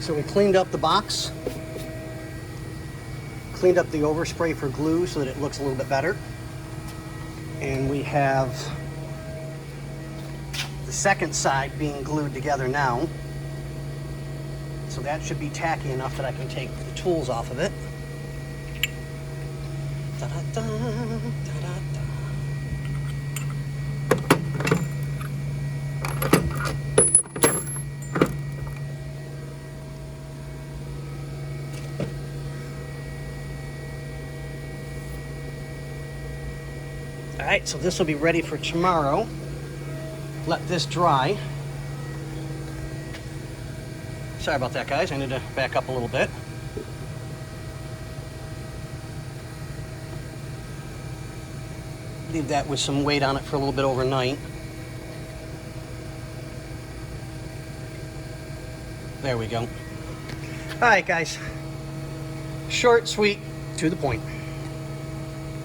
So we cleaned up the box, cleaned up the overspray for glue so that it looks a little bit better. And we have the second side being glued together now. So that should be tacky enough that I can take the tools off of it. Da-da-da, da-da-da. All right, so this will be ready for tomorrow. Let this dry. Sorry about that, guys. I need to back up a little bit. Leave that with some weight on it for a little bit overnight. There we go. All right, guys. Short, sweet, to the point.